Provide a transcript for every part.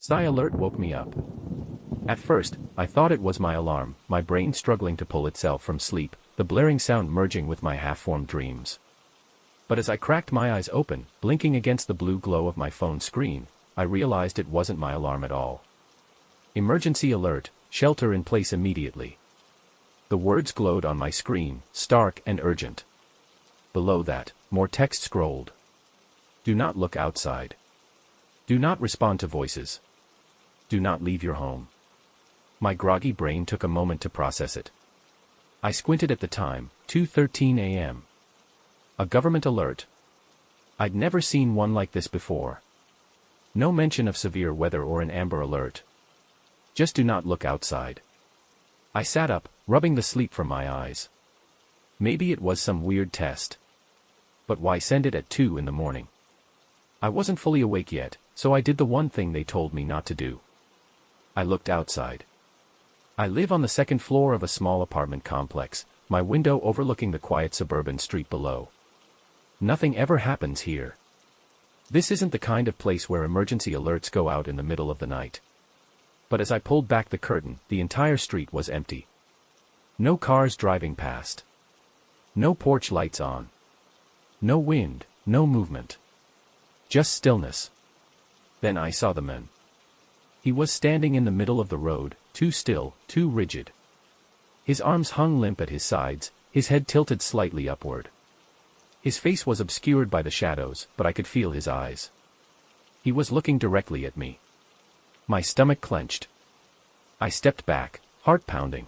Sigh alert woke me up. At first, I thought it was my alarm, my brain struggling to pull itself from sleep, the blaring sound merging with my half-formed dreams. But as I cracked my eyes open, blinking against the blue glow of my phone screen, I realized it wasn't my alarm at all. Emergency alert, shelter in place immediately. The words glowed on my screen, stark and urgent. Below that, more text scrolled. Do not look outside. Do not respond to voices. Do not leave your home. My groggy brain took a moment to process it. I squinted at the time, 2:13 a.m. A government alert. I'd never seen one like this before. No mention of severe weather or an amber alert. Just do not look outside. I sat up, rubbing the sleep from my eyes. Maybe it was some weird test. But why send it at 2 in the morning? I wasn't fully awake yet, so I did the one thing they told me not to do. I looked outside. I live on the second floor of a small apartment complex, my window overlooking the quiet suburban street below. Nothing ever happens here. This isn't the kind of place where emergency alerts go out in the middle of the night. But as I pulled back the curtain, the entire street was empty. No cars driving past. No porch lights on. No wind, no movement. Just stillness. Then I saw the man. He was standing in the middle of the road, too still, too rigid. His arms hung limp at his sides, his head tilted slightly upward. His face was obscured by the shadows, but I could feel his eyes. He was looking directly at me. My stomach clenched. I stepped back, heart pounding.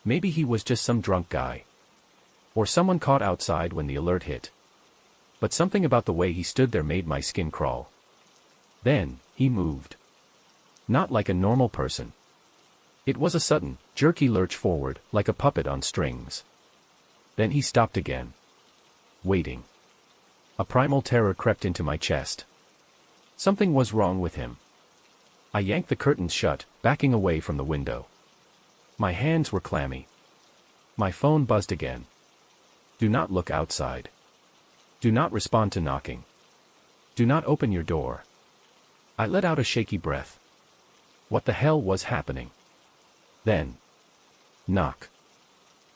Maybe he was just some drunk guy. Or someone caught outside when the alert hit. But something about the way he stood there made my skin crawl. Then, he moved. Not like a normal person. It was a sudden, jerky lurch forward, like a puppet on strings. Then he stopped again. Waiting. A primal terror crept into my chest. Something was wrong with him. I yanked the curtains shut, backing away from the window. My hands were clammy. My phone buzzed again. Do not look outside. Do not respond to knocking. Do not open your door. I let out a shaky breath. What the hell was happening? Then. Knock.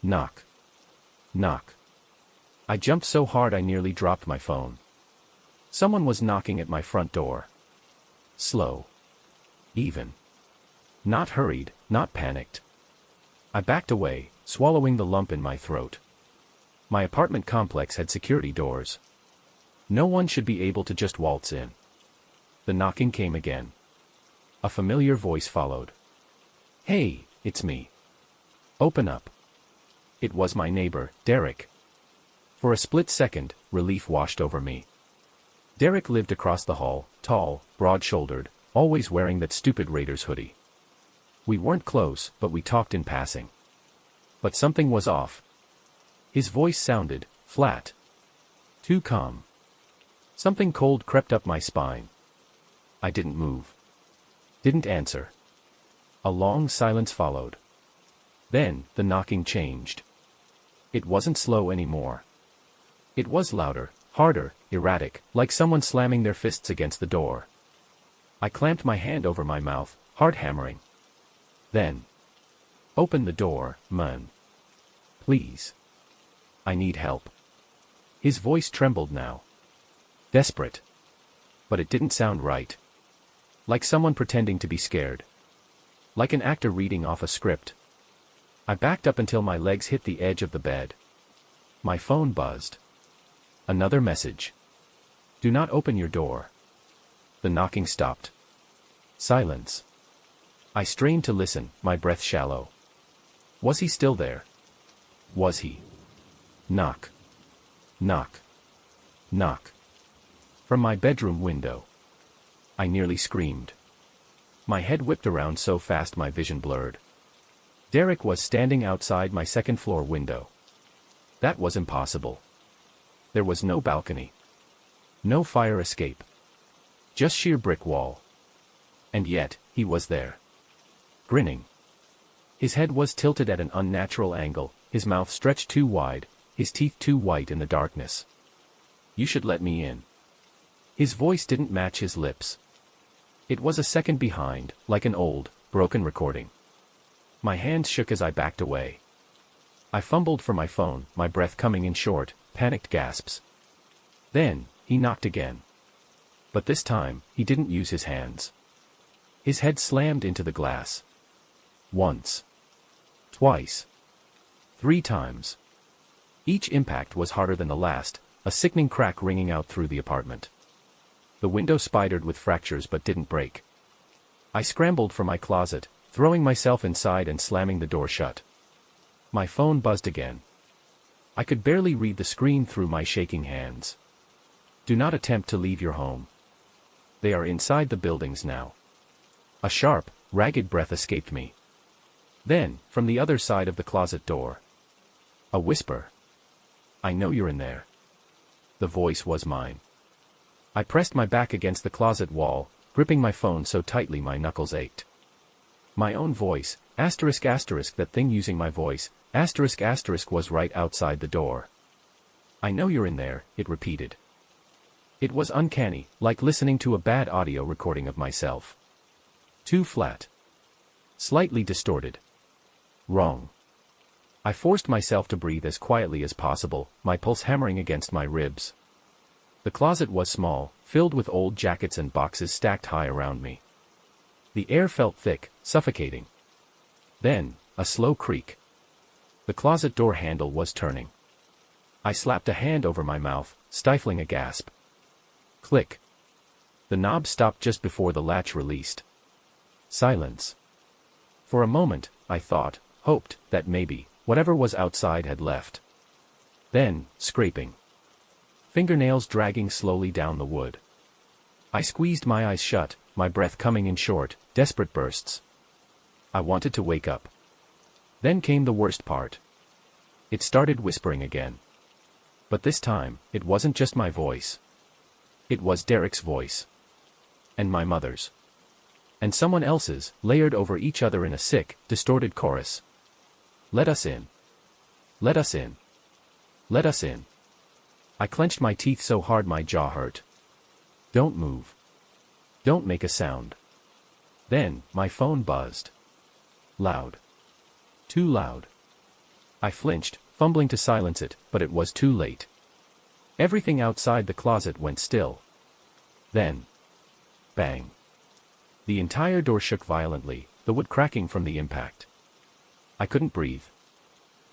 Knock. Knock. I jumped so hard I nearly dropped my phone. Someone was knocking at my front door. Slow. Even. Not hurried, not panicked. I backed away, swallowing the lump in my throat. My apartment complex had security doors. No one should be able to just waltz in. The knocking came again. A familiar voice followed. Hey, it's me. Open up. It was my neighbor, Derek. For a split second, relief washed over me. Derek lived across the hall, tall, broad-shouldered, always wearing that stupid Raiders hoodie. We weren't close, but we talked in passing. But something was off. His voice sounded flat. Too calm. Something cold crept up my spine. I didn't move. Didn't answer. A long silence followed. Then, the knocking changed. It wasn't slow anymore. It was louder, harder, erratic, like someone slamming their fists against the door. I clamped my hand over my mouth, heart hammering. Then. Open the door, man. Please. I need help. His voice trembled now. Desperate. But it didn't sound right. Like someone pretending to be scared. Like an actor reading off a script. I backed up until my legs hit the edge of the bed. My phone buzzed. Another message. Do not open your door. The knocking stopped. Silence. I strained to listen, my breath shallow. Was he still there? Was he? Knock. Knock. Knock. From my bedroom window. I nearly screamed. My head whipped around so fast my vision blurred. Derek was standing outside my second-floor window. That was impossible. There was no balcony. No fire escape. Just sheer brick wall. And yet, he was there. Grinning. His head was tilted at an unnatural angle, his mouth stretched too wide, his teeth too white in the darkness. You should let me in. His voice didn't match his lips. It was a second behind, like an old, broken recording. My hands shook as I backed away. I fumbled for my phone, my breath coming in short, panicked gasps. Then, he knocked again. But this time, he didn't use his hands. His head slammed into the glass. Once. Twice. 3 times. Each impact was harder than the last, a sickening crack ringing out through the apartment. The window spidered with fractures but didn't break. I scrambled for my closet, throwing myself inside and slamming the door shut. My phone buzzed again. I could barely read the screen through my shaking hands. Do not attempt to leave your home. They are inside the buildings now. A sharp, ragged breath escaped me. Then, from the other side of the closet door. A whisper. I know you're in there. The voice was mine. I pressed my back against the closet wall, gripping my phone so tightly my knuckles ached. My own voice, asterisk asterisk that thing using my voice, asterisk asterisk was right outside the door. I know you're in there, it repeated. It was uncanny, like listening to a bad audio recording of myself. Too flat. Slightly distorted. Wrong. I forced myself to breathe as quietly as possible, my pulse hammering against my ribs. The closet was small, filled with old jackets and boxes stacked high around me. The air felt thick, suffocating. Then, a slow creak. The closet door handle was turning. I slapped a hand over my mouth, stifling a gasp. Click. The knob stopped just before the latch released. Silence. For a moment, I thought, hoped, that maybe, whatever was outside had left. Then, scraping. Fingernails dragging slowly down the wood. I squeezed my eyes shut, my breath coming in short, desperate bursts. I wanted to wake up. Then came the worst part. It started whispering again. But this time, it wasn't just my voice. It was Derek's voice. And my mother's. And someone else's, layered over each other in a sick, distorted chorus. Let us in. Let us in. Let us in. I clenched my teeth so hard my jaw hurt. Don't move. Don't make a sound. Then, my phone buzzed. Loud. Too loud. I flinched, fumbling to silence it, but it was too late. Everything outside the closet went still. Then. Bang. The entire door shook violently, the wood cracking from the impact. I couldn't breathe.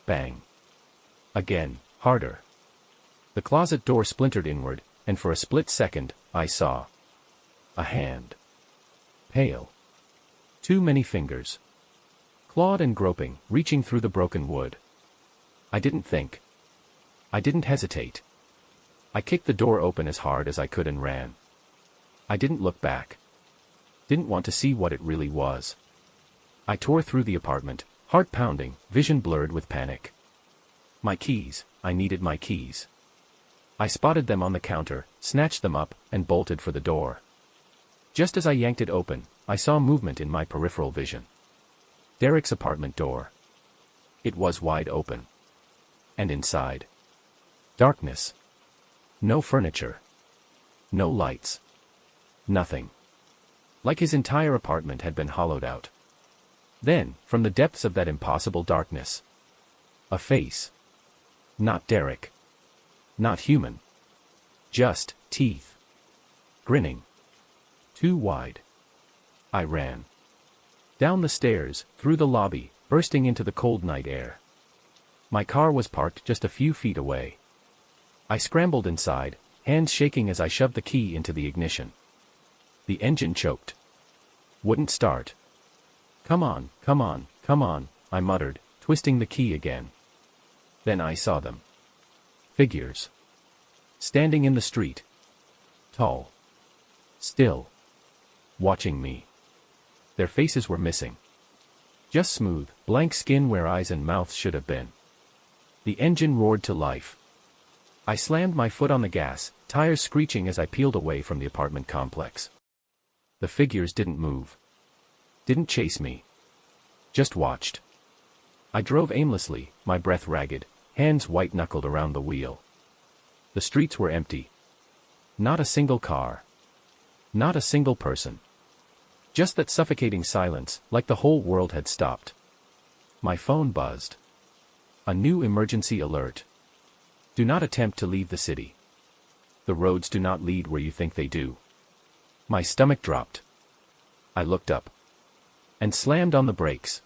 Bang. Again, harder. The closet door splintered inward, and for a split second, I saw. A hand. Pale. Too many fingers. Clawed and groping, reaching through the broken wood. I didn't think. I didn't hesitate. I kicked the door open as hard as I could and ran. I didn't look back. Didn't want to see what it really was. I tore through the apartment, heart pounding, vision blurred with panic. My keys, I needed my keys. I spotted them on the counter, snatched them up, and bolted for the door. Just as I yanked it open, I saw movement in my peripheral vision. Derek's apartment door. It was wide open. And inside. Darkness. No furniture. No lights. Nothing. Like his entire apartment had been hollowed out. Then, from the depths of that impossible darkness. A face. Not Derek. Not human. Just teeth. Grinning. Too wide. I ran. Down the stairs, through the lobby, bursting into the cold night air. My car was parked just a few feet away. I scrambled inside, hands shaking as I shoved the key into the ignition. The engine choked. Wouldn't start. Come on, come on, come on, I muttered, twisting the key again. Then I saw them. Figures. Standing in the street. Tall. Still. Watching me. Their faces were missing. Just smooth, blank skin where eyes and mouths should have been. The engine roared to life. I slammed my foot on the gas, tires screeching as I peeled away from the apartment complex. The figures didn't move. Didn't chase me. Just watched. I drove aimlessly, my breath ragged, hands white-knuckled around the wheel. The streets were empty. Not a single car. Not a single person. Just that suffocating silence, like the whole world had stopped. My phone buzzed. A new emergency alert. Do not attempt to leave the city. The roads do not lead where you think they do. My stomach dropped. I looked up. And slammed on the brakes.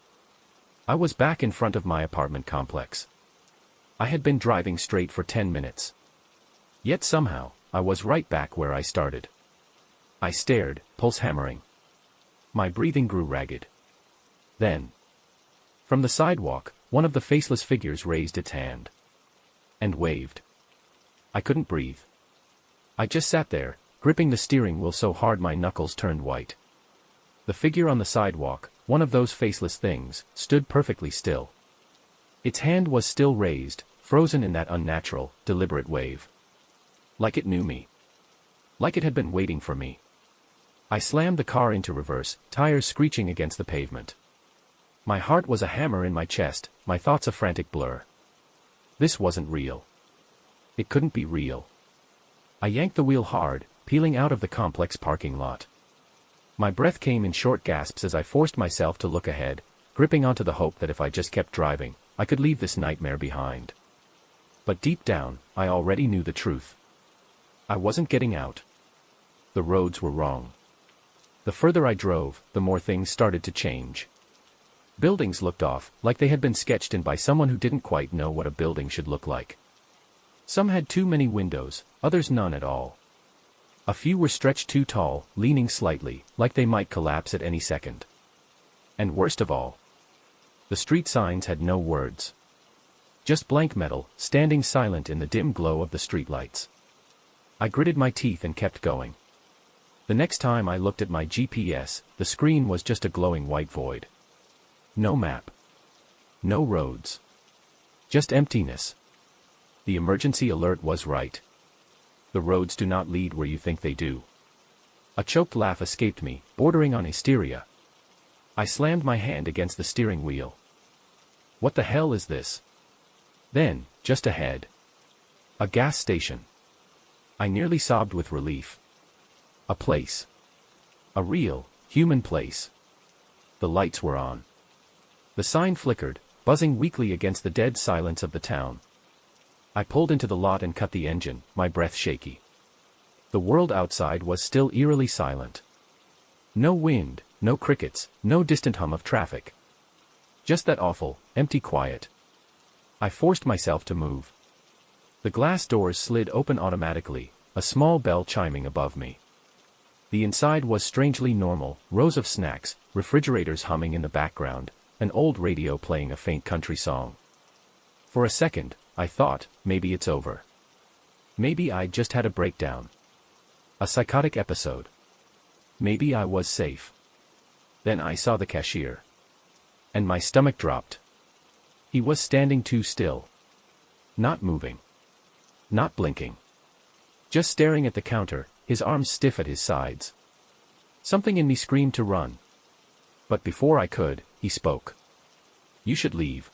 I was back in front of my apartment complex. I had been driving straight for 10 minutes. Yet somehow, I was right back where I started. I stared, pulse hammering. My breathing grew ragged. Then, from the sidewalk, one of the faceless figures raised its hand. And waved. I couldn't breathe. I just sat there, gripping the steering wheel so hard my knuckles turned white. The figure on the sidewalk, one of those faceless things, stood perfectly still. Its hand was still raised, frozen in that unnatural, deliberate wave. Like it knew me. Like it had been waiting for me. I slammed the car into reverse, tires screeching against the pavement. My heart was a hammer in my chest, my thoughts a frantic blur. This wasn't real. It couldn't be real. I yanked the wheel hard, peeling out of the complex parking lot. My breath came in short gasps as I forced myself to look ahead, gripping onto the hope that if I just kept driving, I could leave this nightmare behind. But deep down, I already knew the truth. I wasn't getting out. The roads were wrong. The further I drove, the more things started to change. Buildings looked off, like they had been sketched in by someone who didn't quite know what a building should look like. Some had too many windows, others none at all. A few were stretched too tall, leaning slightly, like they might collapse at any second. And worst of all, the street signs had no words. Just blank metal, standing silent in the dim glow of the streetlights. I gritted my teeth and kept going. The next time I looked at my GPS, the screen was just a glowing white void. No map. No roads. Just emptiness. The emergency alert was right. The roads do not lead where you think they do. A choked laugh escaped me, bordering on hysteria. I slammed my hand against the steering wheel. What the hell is this? Then, just ahead. A gas station. I nearly sobbed with relief. A place. A real, human place. The lights were on. The sign flickered, buzzing weakly against the dead silence of the town. I pulled into the lot and cut the engine, my breath shaky. The world outside was still eerily silent. No wind, no crickets, no distant hum of traffic. Just that awful, empty quiet. I forced myself to move. The glass doors slid open automatically, a small bell chiming above me. The inside was strangely normal, rows of snacks, refrigerators humming in the background, an old radio playing a faint country song. For a second, I thought, maybe it's over. Maybe I'd just had a breakdown. A psychotic episode. Maybe I was safe. Then I saw the cashier. And my stomach dropped. He was standing too still. Not moving. Not blinking. Just staring at the counter, his arms stiff at his sides. Something in me screamed to run. But before I could, he spoke. You should leave.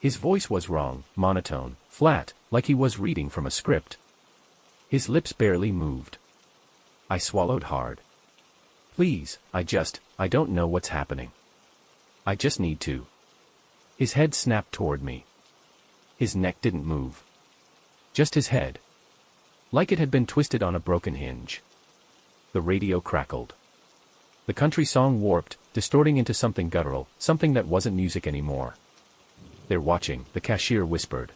His voice was wrong, monotone, flat, like he was reading from a script. His lips barely moved. I swallowed hard. Please, I don't know what's happening. I just need to. His head snapped toward me. His neck didn't move. Just his head. Like it had been twisted on a broken hinge. The radio crackled. The country song warped, distorting into something guttural, something that wasn't music anymore. They're watching, the cashier whispered.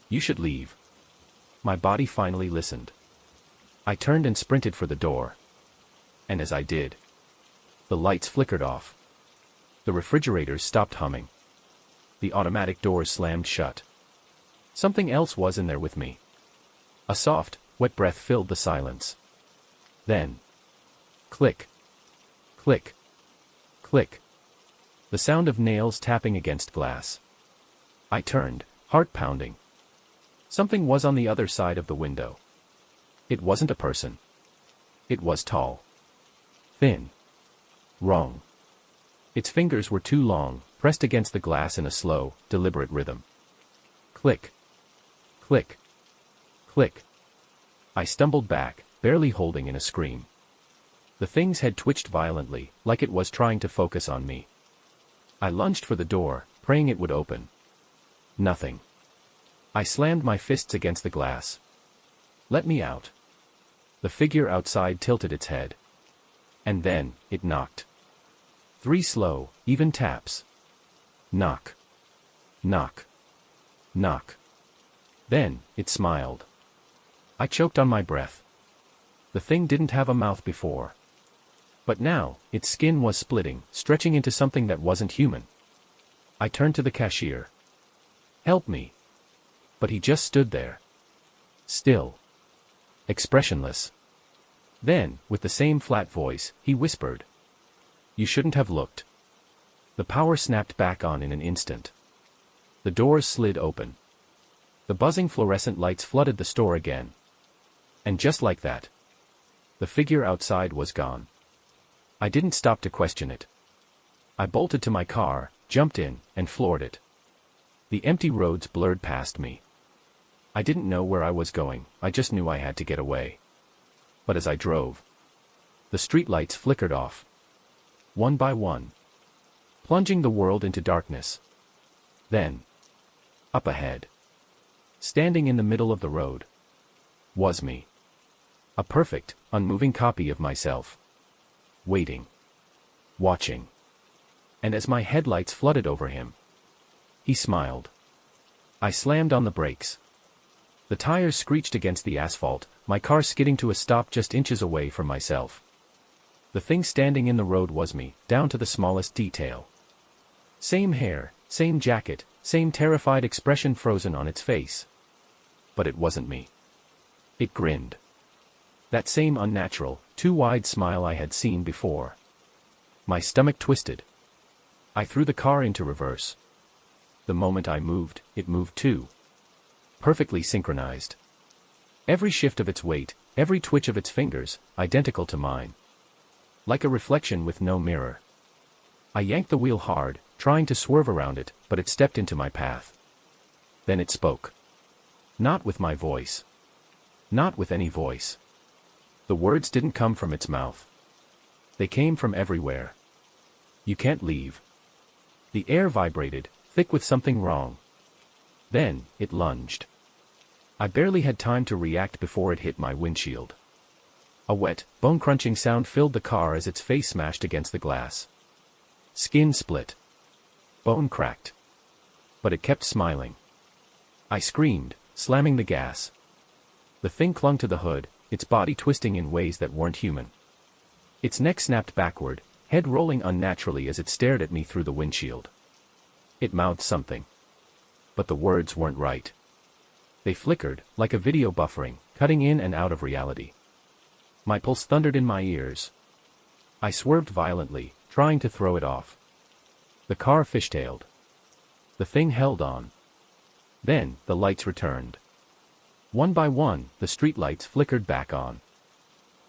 You should leave. My body finally listened. I turned and sprinted for the door. And as I did, the lights flickered off. The refrigerators stopped humming. The automatic doors slammed shut. Something else was in there with me. A soft, wet breath filled the silence. Then, click. Click. Click. The sound of nails tapping against glass. I turned, heart pounding. Something was on the other side of the window. It wasn't a person. It was tall. Thin. Wrong. Its fingers were too long, pressed against the glass in a slow, deliberate rhythm. Click. Click. Click. I stumbled back, barely holding in a scream. The thing's head twitched violently, like it was trying to focus on me. I lunged for the door, praying it would open. Nothing. I slammed my fists against the glass. Let me out. The figure outside tilted its head. And then, it knocked. 3 slow, even taps. Knock. Knock. Knock. Then, it smiled. I choked on my breath. The thing didn't have a mouth before. But now, its skin was splitting, stretching into something that wasn't human. I turned to the cashier. Help me. But he just stood there. Still. Expressionless. Then, with the same flat voice, he whispered. You shouldn't have looked. The power snapped back on in an instant. The doors slid open. The buzzing fluorescent lights flooded the store again. And just like that, the figure outside was gone. I didn't stop to question it. I bolted to my car, jumped in, and floored it. The empty roads blurred past me. I didn't know where I was going, I just knew I had to get away. But as I drove, the streetlights flickered off. One by one. Plunging the world into darkness. Then, up ahead, standing in the middle of the road, was me. A perfect, unmoving copy of myself. Waiting. Watching. And as my headlights flooded over him, he smiled. I slammed on the brakes. The tires screeched against the asphalt, my car skidding to a stop just inches away from myself. The thing standing in the road was me, down to the smallest detail. Same hair, same jacket, same terrified expression frozen on its face. But it wasn't me. It grinned. That same unnatural, too wide smile I had seen before. My stomach twisted. I threw the car into reverse. The moment I moved, it moved too. Perfectly synchronized. Every shift of its weight, every twitch of its fingers, identical to mine. Like a reflection with no mirror. I yanked the wheel hard, trying to swerve around it, but it stepped into my path. Then it spoke. Not with my voice. Not with any voice. The words didn't come from its mouth. They came from everywhere. You can't leave. The air vibrated, thick with something wrong. Then, it lunged. I barely had time to react before it hit my windshield. A wet, bone-crunching sound filled the car as its face smashed against the glass. Skin split. Bone cracked. But it kept smiling. I screamed, slamming the gas. The thing clung to the hood, its body twisting in ways that weren't human. Its neck snapped backward, head rolling unnaturally as it stared at me through the windshield. It mouthed something. But the words weren't right. They flickered, like a video buffering, cutting in and out of reality. My pulse thundered in my ears. I swerved violently, trying to throw it off. The car fishtailed. The thing held on. Then, the lights returned. One by one, the streetlights flickered back on.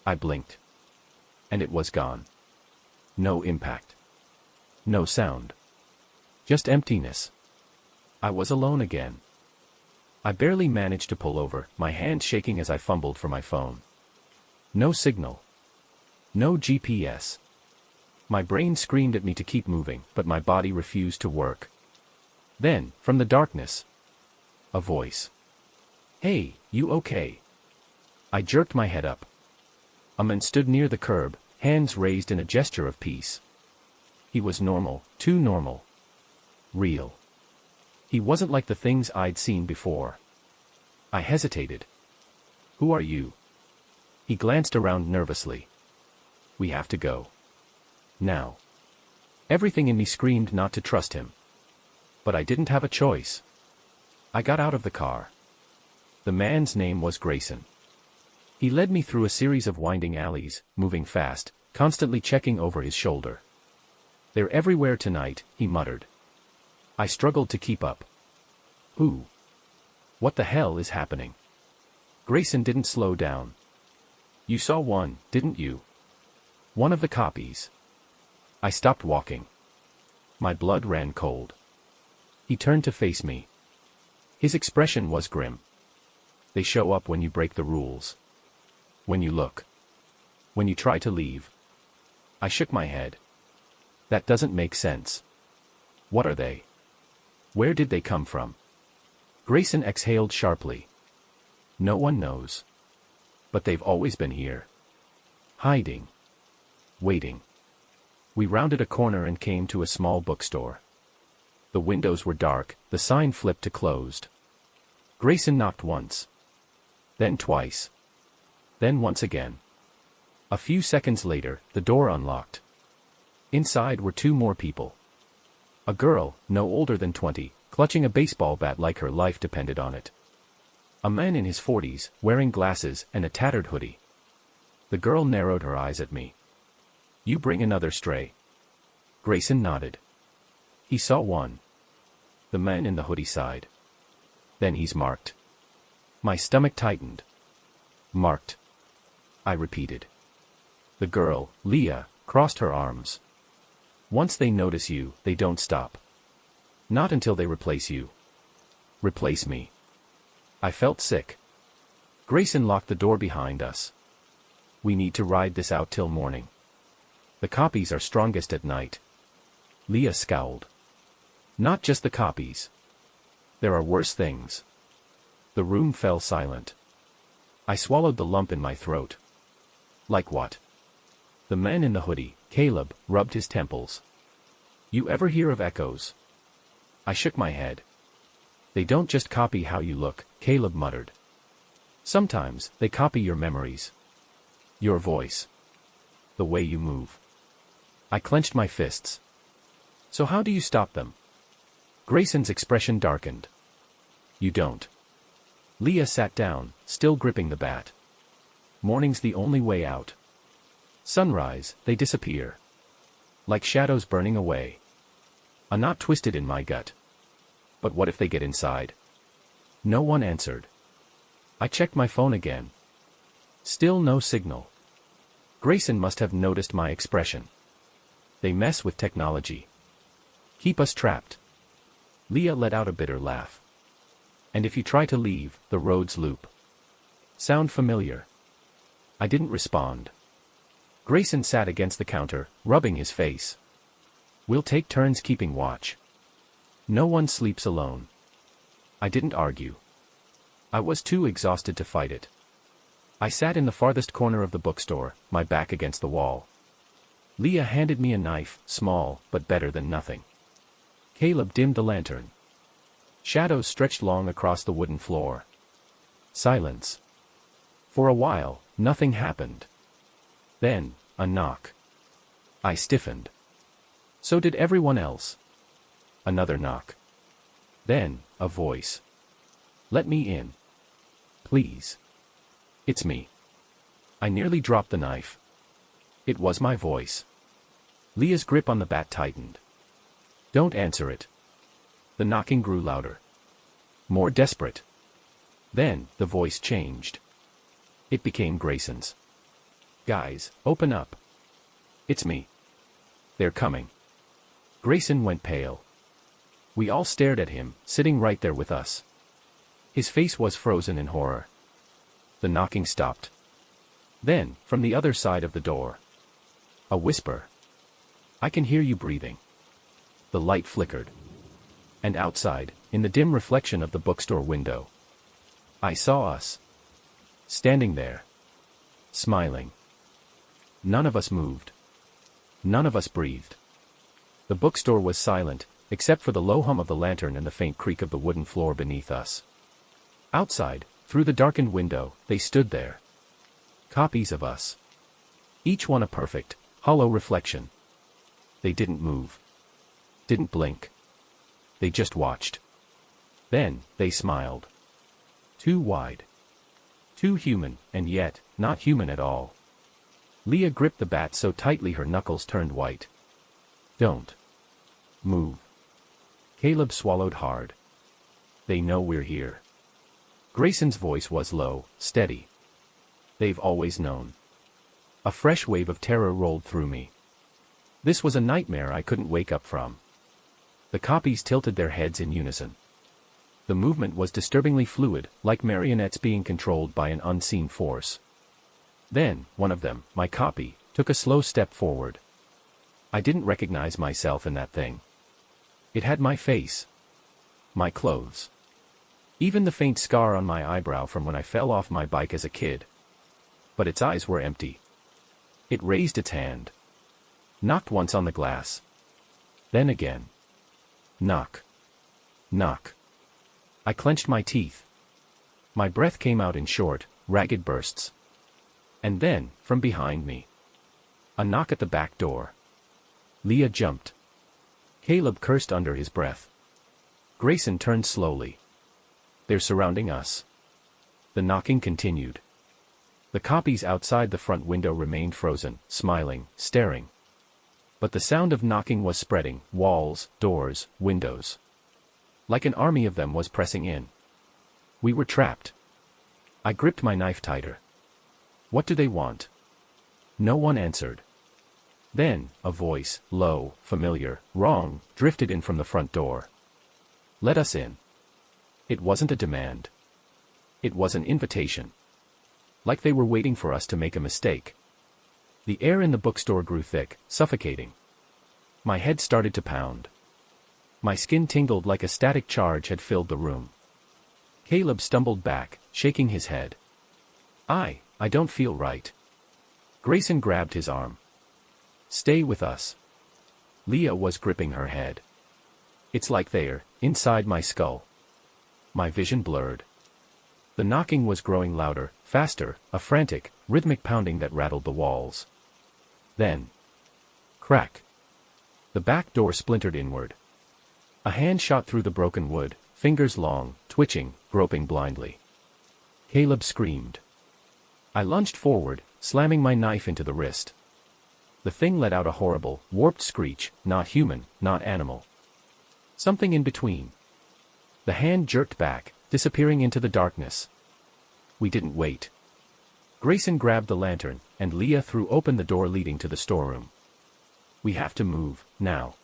I blinked. And it was gone. No impact. No sound. Just emptiness. I was alone again. I barely managed to pull over, my hand shaking as I fumbled for my phone. No signal. No GPS. My brain screamed at me to keep moving, but my body refused to work. Then, from the darkness, a voice. Hey, you okay? I jerked my head up. A man stood near the curb, hands raised in a gesture of peace. He was normal, too normal. Real. He wasn't like the things I'd seen before. I hesitated. Who are you? He glanced around nervously. We have to go. Now. Everything in me screamed not to trust him. But I didn't have a choice. I got out of the car. The man's name was Grayson. He led me through a series of winding alleys, moving fast, constantly checking over his shoulder. They're everywhere tonight, he muttered. I struggled to keep up. Who? What the hell is happening? Grayson didn't slow down. You saw one, didn't you? One of the copies. I stopped walking. My blood ran cold. He turned to face me. His expression was grim. They show up when you break the rules. When you look. When you try to leave. I shook my head. That doesn't make sense. What are they? Where did they come from? Grayson exhaled sharply. No one knows. But they've always been here. Hiding. Waiting. We rounded a corner and came to a small bookstore. The windows were dark, the sign flipped to closed. Grayson knocked once. Then twice. Then once again. A few seconds later, the door unlocked. Inside were two more people. A girl, no older than 20, clutching a baseball bat like her life depended on it. A man in his 40s, wearing glasses and a tattered hoodie. The girl narrowed her eyes at me. You bring another stray? Grayson nodded. He saw one. The man in the hoodie sighed. Then he's marked. My stomach tightened. Marked. I repeated. The girl, Leah, crossed her arms. Once they notice you, they don't stop. Not until they replace you. Replace me. I felt sick. Grayson locked the door behind us. We need to ride this out till morning. The copies are strongest at night. Leah scowled. Not just the copies. There are worse things. The room fell silent. I swallowed the lump in my throat. Like what? The man in the hoodie, Caleb, rubbed his temples. You ever hear of echoes? I shook my head. They don't just copy how you look, Caleb muttered. Sometimes, they copy your memories. Your voice. The way you move. I clenched my fists. So how do you stop them? Grayson's expression darkened. You don't. Leah sat down, still gripping the bat. Morning's the only way out. Sunrise, they disappear. Like shadows burning away. A knot twisted in my gut. But what if they get inside? No one answered. I checked my phone again. Still no signal. Grayson must have noticed my expression. They mess with technology. Keep us trapped. Leah let out a bitter laugh. And if you try to leave, the roads loop. Sound familiar? I didn't respond. Grayson sat against the counter, rubbing his face. We'll take turns keeping watch. No one sleeps alone. I didn't argue. I was too exhausted to fight it. I sat in the farthest corner of the bookstore, my back against the wall. Leah handed me a knife, small, but better than nothing. Caleb dimmed the lantern. Shadows stretched long across the wooden floor. Silence. For a while, nothing happened. Then, a knock. I stiffened. So did everyone else. Another knock. Then, a voice. Let me in. Please. It's me. I nearly dropped the knife. It was my voice. Leah's grip on the bat tightened. Don't answer it. The knocking grew louder. More desperate. Then, the voice changed. It became Grayson's. Guys, open up. It's me. They're coming. Grayson went pale. We all stared at him, sitting right there with us. His face was frozen in horror. The knocking stopped. Then, from the other side of the door. A whisper. I can hear you breathing. The light flickered. And outside, in the dim reflection of the bookstore window, I saw us. Standing there. Smiling. None of us moved. None of us breathed. The bookstore was silent, except for the low hum of the lantern and the faint creak of the wooden floor beneath us. Outside, through the darkened window, they stood there. Copies of us. Each one a perfect, hollow reflection. They didn't move. Didn't blink. They just watched. Then, they smiled. Too wide. Too human, and yet, not human at all. Leah gripped the bat so tightly her knuckles turned white. Don't move. Caleb swallowed hard. They know we're here. Grayson's voice was low, steady. They've always known. A fresh wave of terror rolled through me. This was a nightmare I couldn't wake up from. The copies tilted their heads in unison. The movement was disturbingly fluid, like marionettes being controlled by an unseen force. Then, one of them, my copy, took a slow step forward. I didn't recognize myself in that thing. It had my face. My clothes. Even the faint scar on my eyebrow from when I fell off my bike as a kid. But its eyes were empty. It raised its hand. Knocked once on the glass. Then again. Knock. Knock. I clenched my teeth. My breath came out in short, ragged bursts. And then, from behind me. A knock at the back door. Leah jumped. Caleb cursed under his breath. Grayson turned slowly. They're surrounding us. The knocking continued. The copies outside the front window remained frozen, smiling, staring. But the sound of knocking was spreading, walls, doors, windows. Like an army of them was pressing in. We were trapped. I gripped my knife tighter. What do they want? No one answered. Then, a voice, low, familiar, wrong, drifted in from the front door. Let us in. It wasn't a demand. It was an invitation. Like they were waiting for us to make a mistake. The air in the bookstore grew thick, suffocating. My head started to pound. My skin tingled like a static charge had filled the room. Caleb stumbled back, shaking his head. I don't feel right. Grayson grabbed his arm. Stay with us. Leah was gripping her head. It's like they're inside my skull. My vision blurred. The knocking was growing louder, faster, a frantic, rhythmic pounding that rattled the walls. Then. Crack. The back door splintered inward. A hand shot through the broken wood, fingers long, twitching, groping blindly. Caleb screamed. I lunged forward, slamming my knife into the wrist. The thing let out a horrible, warped screech, not human, not animal. Something in between. The hand jerked back, disappearing into the darkness. We didn't wait. Grayson grabbed the lantern, and Leah threw open the door leading to the storeroom. We have to move, now.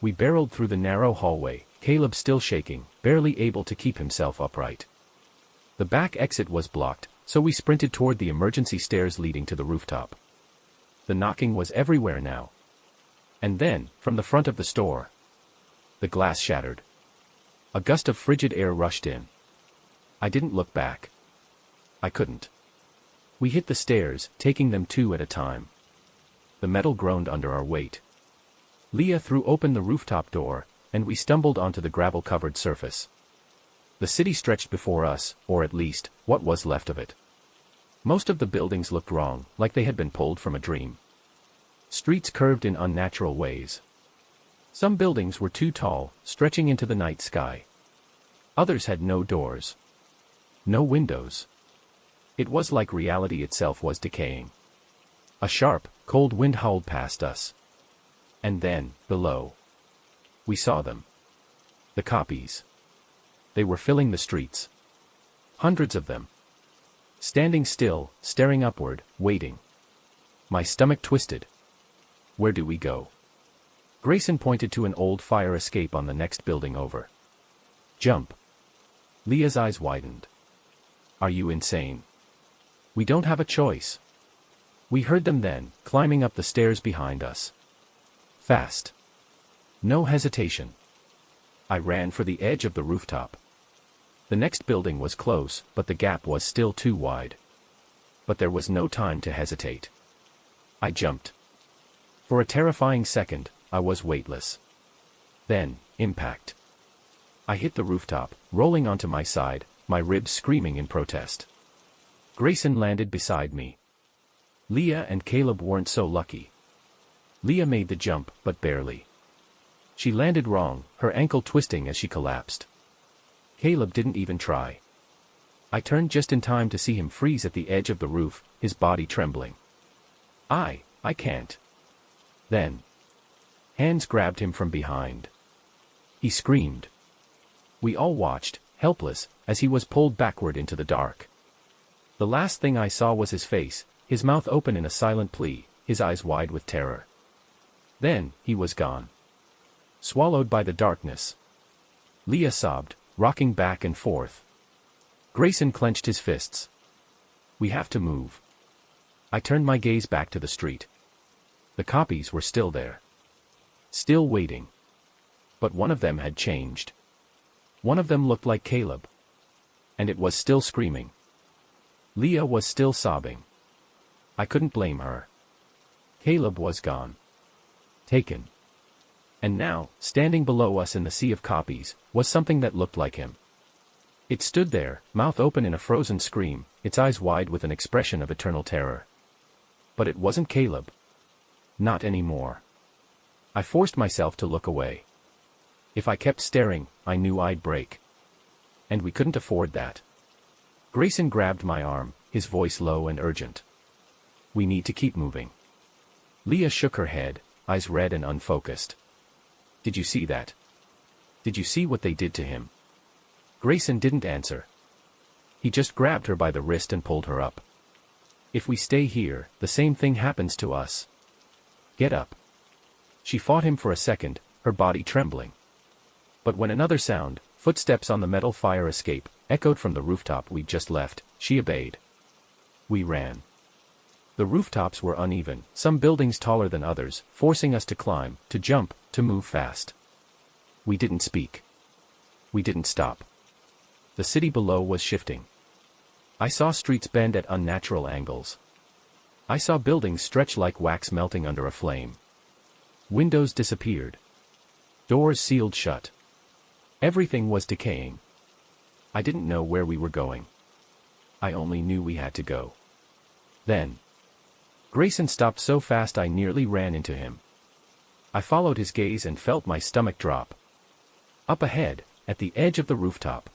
We barreled through the narrow hallway, Caleb still shaking, barely able to keep himself upright. The back exit was blocked, so we sprinted toward the emergency stairs leading to the rooftop. The knocking was everywhere now. And then, from the front of the store, the glass shattered. A gust of frigid air rushed in. I didn't look back. I couldn't. We hit the stairs, taking them two at a time. The metal groaned under our weight. Leah threw open the rooftop door, and we stumbled onto the gravel-covered surface. The city stretched before us, or at least, what was left of it. Most of the buildings looked wrong, like they had been pulled from a dream. Streets curved in unnatural ways. Some buildings were too tall, stretching into the night sky. Others had no doors. No windows. It was like reality itself was decaying. A sharp, cold wind howled past us. And then, below. We saw them. The copies. They were filling the streets. Hundreds of them. Standing still, staring upward, waiting. My stomach twisted. Where do we go? Grayson pointed to an old fire escape on the next building over. Jump. Leah's eyes widened. Are you insane? We don't have a choice. We heard them then, climbing up the stairs behind us. Fast. No hesitation. I ran for the edge of the rooftop. The next building was close, but the gap was still too wide. But there was no time to hesitate. I jumped. For a terrifying second, I was weightless. Then, impact. I hit the rooftop, rolling onto my side, my ribs screaming in protest. Grayson landed beside me. Leah and Caleb weren't so lucky. Leah made the jump, but barely. She landed wrong, her ankle twisting as she collapsed. Caleb didn't even try. I turned just in time to see him freeze at the edge of the roof, his body trembling. I can't. Then. Hands grabbed him from behind. He screamed. We all watched, helpless, as he was pulled backward into the dark. The last thing I saw was his face, his mouth open in a silent plea, his eyes wide with terror. Then, he was gone. Swallowed by the darkness. Leah sobbed, rocking back and forth. Grayson clenched his fists. We have to move. I turned my gaze back to the street. The copies were still there. still waiting. But one of them had changed. One of them looked like Caleb. And it was still screaming. Leah was still sobbing. I couldn't blame her. Caleb was gone. Taken. And now, standing below us in the sea of copies, was something that looked like him. It stood there, mouth open in a frozen scream, its eyes wide with an expression of eternal terror. But it wasn't Caleb. Not anymore. I forced myself to look away. If I kept staring, I knew I'd break. And we couldn't afford that. Grayson grabbed my arm, his voice low and urgent. We need to keep moving. Leah shook her head, eyes red and unfocused. Did you see that? Did you see what they did to him? Grayson didn't answer. He just grabbed her by the wrist and pulled her up. If we stay here, the same thing happens to us. Get up. She fought him for a second, her body trembling. But when another sound, footsteps on the metal fire escape, echoed from the rooftop we'd just left, she obeyed. We ran. The rooftops were uneven, some buildings taller than others, forcing us to climb, to jump, to move fast. We didn't speak. We didn't stop. The city below was shifting. I saw streets bend at unnatural angles. I saw buildings stretch like wax melting under a flame. Windows disappeared. Doors sealed shut. Everything was decaying. I didn't know where we were going. I only knew we had to go. Then Grayson stopped so fast I nearly ran into him. I followed his gaze and felt my stomach drop. Up ahead, at the edge of the rooftop,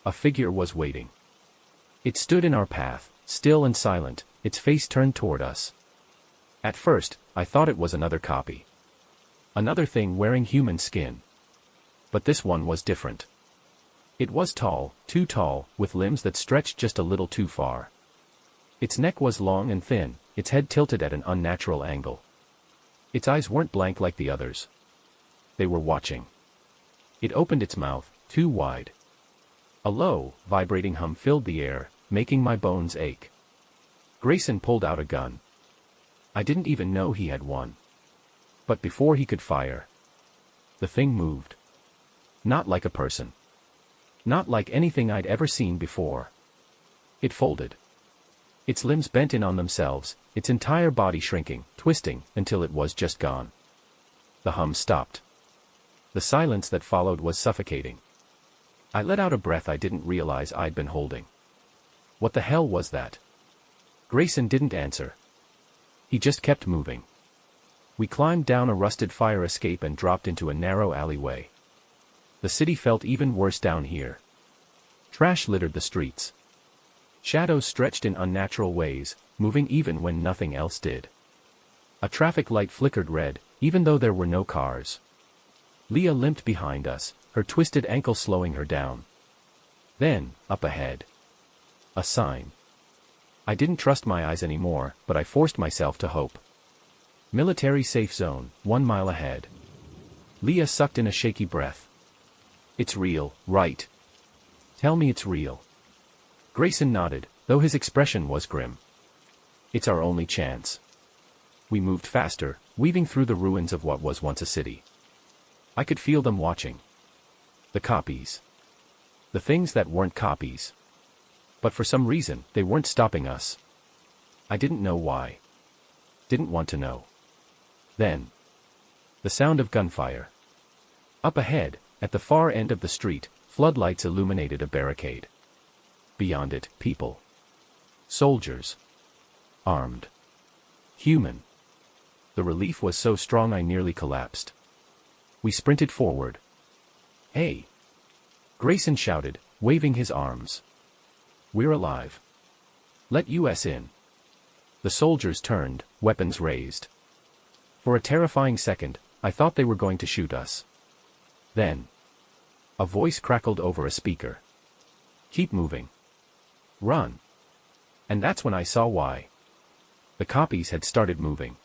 a figure was waiting. It stood in our path, still and silent, its face turned toward us. At first, I thought it was another copy. Another thing wearing human skin. But this one was different. It was tall, too tall, with limbs that stretched just a little too far. Its neck was long and thin, its head tilted at an unnatural angle. Its eyes weren't blank like the others. They were watching. It opened its mouth, too wide. A low, vibrating hum filled the air, making my bones ache. Grayson pulled out a gun. I didn't even know he had one. But before he could fire, the thing moved. Not like a person. Not like anything I'd ever seen before. It folded. Its limbs bent in on themselves, its entire body shrinking, twisting, until it was just gone. The hum stopped. The silence that followed was suffocating. I let out a breath I didn't realize I'd been holding. What the hell was that? Grayson didn't answer. He just kept moving. We climbed down a rusted fire escape and dropped into a narrow alleyway. The city felt even worse down here. Trash littered the streets. Shadows stretched in unnatural ways, moving even when nothing else did. A traffic light flickered red, even though there were no cars. Leah limped behind us, her twisted ankle slowing her down. Then, up ahead. A sign. I didn't trust my eyes anymore, but I forced myself to hope. Military safe zone, 1 mile ahead. Leah sucked in a shaky breath. It's real, right? Tell me it's real. Grayson nodded, though his expression was grim. It's our only chance. We moved faster, weaving through the ruins of what was once a city. I could feel them watching. The copies. The things that weren't copies. But for some reason, they weren't stopping us. I didn't know why. Didn't want to know. Then, the sound of gunfire. Up ahead, at the far end of the street, floodlights illuminated a barricade. Beyond it, people. Soldiers. Armed. Human. The relief was so strong I nearly collapsed. We sprinted forward. Hey! Grayson shouted, waving his arms. We're alive. Let us in. The soldiers turned, weapons raised. For a terrifying second, I thought they were going to shoot us. Then, a voice crackled over a speaker. Keep moving. Run. And that's when I saw why. The copies had started moving.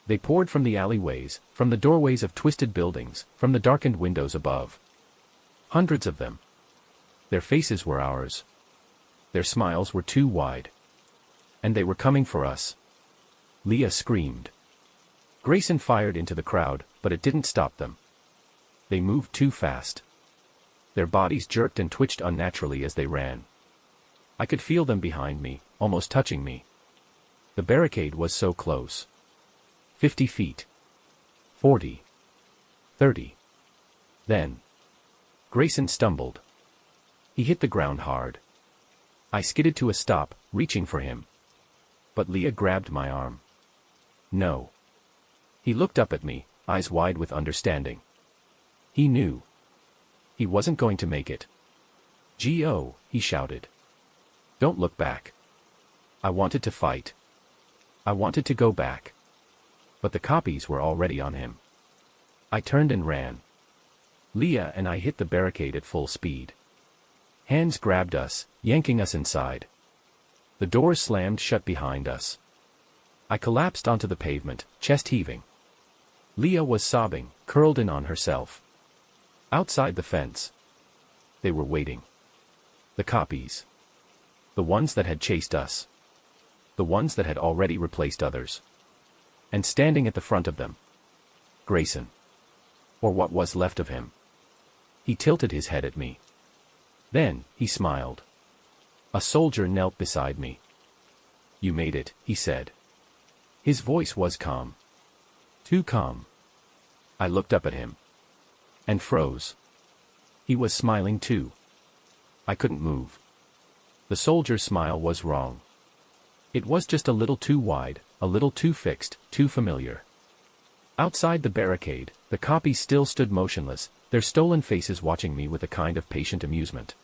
They poured from the alleyways, from the doorways of twisted buildings, from the darkened windows above. Hundreds of them. Their faces were ours. Their smiles were too wide. And they were coming for us. Leah screamed. Grayson fired into the crowd, but it didn't stop them. They moved too fast. Their bodies jerked and twitched unnaturally as they ran. I could feel them behind me, almost touching me. The barricade was so close. 50 feet. 40. 30. Then. Grayson stumbled. He hit the ground hard. I skidded to a stop, reaching for him. But Leah grabbed my arm. No. He looked up at me, eyes wide with understanding. He knew. He wasn't going to make it. "Go," he shouted. "Don't look back." I wanted to fight. I wanted to go back. But the copies were already on him. I turned and ran. Leah and I hit the barricade at full speed. Hands grabbed us, yanking us inside. The doors slammed shut behind us. I collapsed onto the pavement, chest heaving. Leah was sobbing, curled in on herself. Outside the fence. They were waiting. The copies. The ones that had chased us. The ones that had already replaced others. And standing at the front of them. Grayson. Or what was left of him. He tilted his head at me. Then, he smiled. A soldier knelt beside me. "You made it," he said. His voice was calm. Too calm. I looked up at him. And froze. He was smiling too. I couldn't move. The soldier's smile was wrong. It was just a little too wide, a little too fixed, too familiar. Outside the barricade, the copies still stood motionless, their stolen faces watching me with a kind of patient amusement.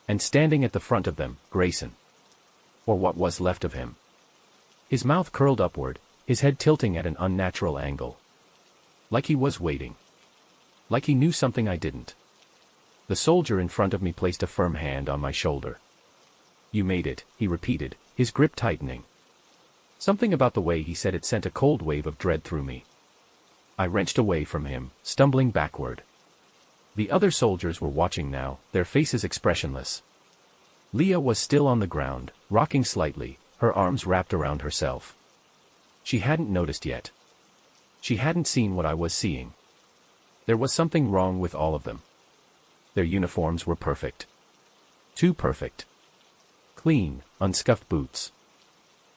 And standing at the front of them, Grayson. Or what was left of him. His mouth curled upward, his head tilting at an unnatural angle. Like he was waiting. Like he knew something I didn't. The soldier in front of me placed a firm hand on my shoulder. "You made it," he repeated, his grip tightening. Something about the way he said it sent a cold wave of dread through me. I wrenched away from him, stumbling backward. The other soldiers were watching now, their faces expressionless. Leah was still on the ground, rocking slightly, her arms wrapped around herself. She hadn't noticed yet. She hadn't seen what I was seeing. There was something wrong with all of them. Their uniforms were perfect. Too perfect. Clean, unscuffed boots.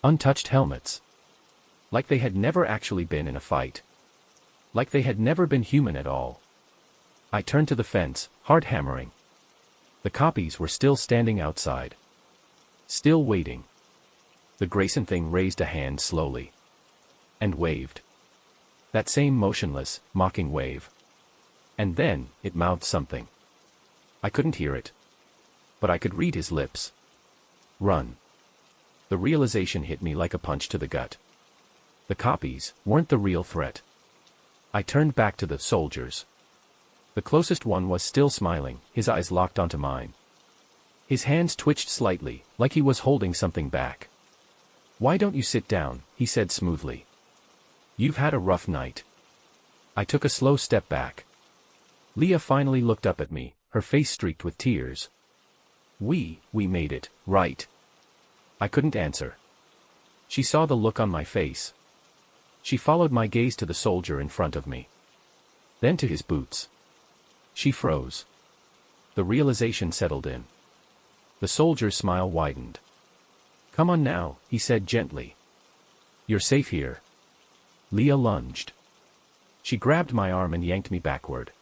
Untouched helmets. Like they had never actually been in a fight. Like they had never been human at all. I turned to the fence, heart hammering. The copies were still standing outside. Still waiting. The Grayson thing raised a hand slowly. And waved. That same motionless, mocking wave. And then, it mouthed something. I couldn't hear it. But I could read his lips. Run. The realization hit me like a punch to the gut. The copies weren't the real threat. I turned back to the soldiers. The closest one was still smiling, his eyes locked onto mine. His hands twitched slightly, like he was holding something back. "Why don't you sit down?" he said smoothly. "You've had a rough night." I took a slow step back. Leah finally looked up at me, her face streaked with tears. We made it, right?" I couldn't answer. She saw the look on my face. She followed my gaze to the soldier in front of me. Then to his boots. She froze. The realization settled in. The soldier's smile widened. "Come on now," he said gently. "You're safe here." Leah lunged. She grabbed my arm and yanked me backward.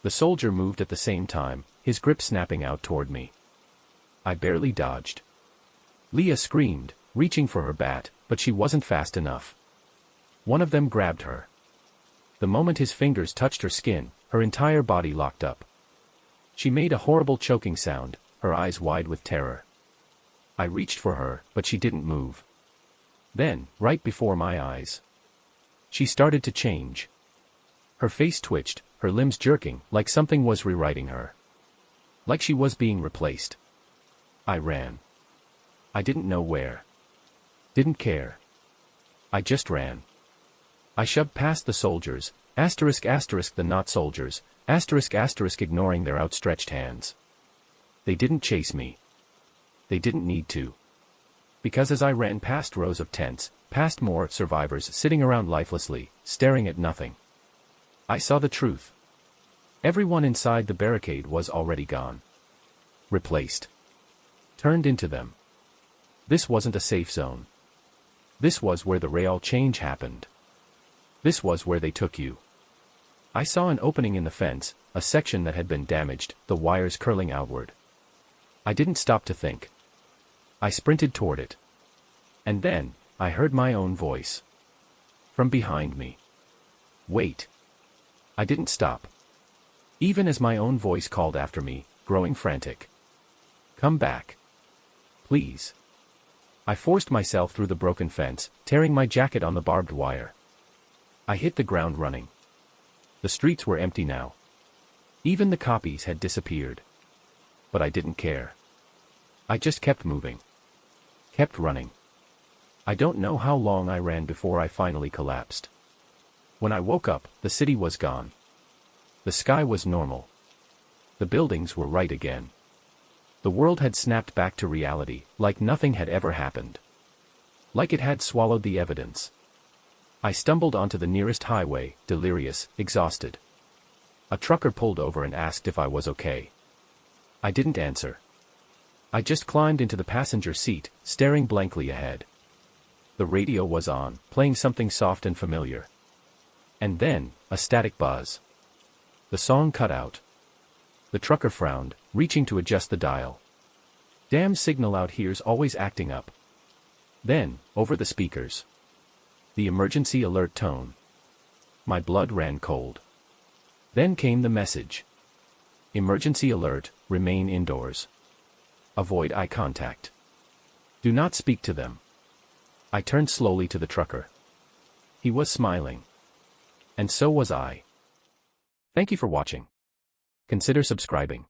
The soldier moved at the same time, his grip snapping out toward me. I barely dodged. Leah screamed, reaching for her bat, but she wasn't fast enough. One of them grabbed her. The moment his fingers touched her skin, her entire body locked up. She made a horrible choking sound, her eyes wide with terror. I reached for her, but she didn't move. Then, right before my eyes, she started to change. Her face twitched, her limbs jerking, like something was rewriting her. Like she was being replaced. I ran. I didn't know where. Didn't care. I just ran. I shoved past the soldiers, the not soldiers, ignoring their outstretched hands. They didn't chase me. They didn't need to. Because as I ran past rows of tents, past more survivors sitting around lifelessly, staring at nothing. I saw the truth. Everyone inside the barricade was already gone. Replaced. Turned into them. This wasn't a safe zone. This was where the real change happened. This was where they took you. I saw an opening in the fence, a section that had been damaged, the wires curling outward. I didn't stop to think. I sprinted toward it. And then, I heard my own voice. From behind me. Wait. I didn't stop. Even as my own voice called after me, growing frantic. Come back. Please. I forced myself through the broken fence, tearing my jacket on the barbed wire. I hit the ground running. The streets were empty now. Even the copies had disappeared. But I didn't care. I just kept moving. Kept running. I don't know how long I ran before I finally collapsed. When I woke up, the city was gone. The sky was normal. The buildings were right again. The world had snapped back to reality, like nothing had ever happened. Like it had swallowed the evidence. I stumbled onto the nearest highway, delirious, exhausted. A trucker pulled over and asked if I was okay. I didn't answer. I just climbed into the passenger seat, staring blankly ahead. The radio was on, playing something soft and familiar. And then, a static buzz. The song cut out. The trucker frowned, reaching to adjust the dial. Damn signal out here's always acting up. Then, over the speakers. The emergency alert tone. My blood ran cold. Then came the message. Emergency alert, remain indoors. Avoid eye contact. Do not speak to them. I turned slowly to the trucker. He was smiling. And so was I. Thank you for watching. Consider subscribing.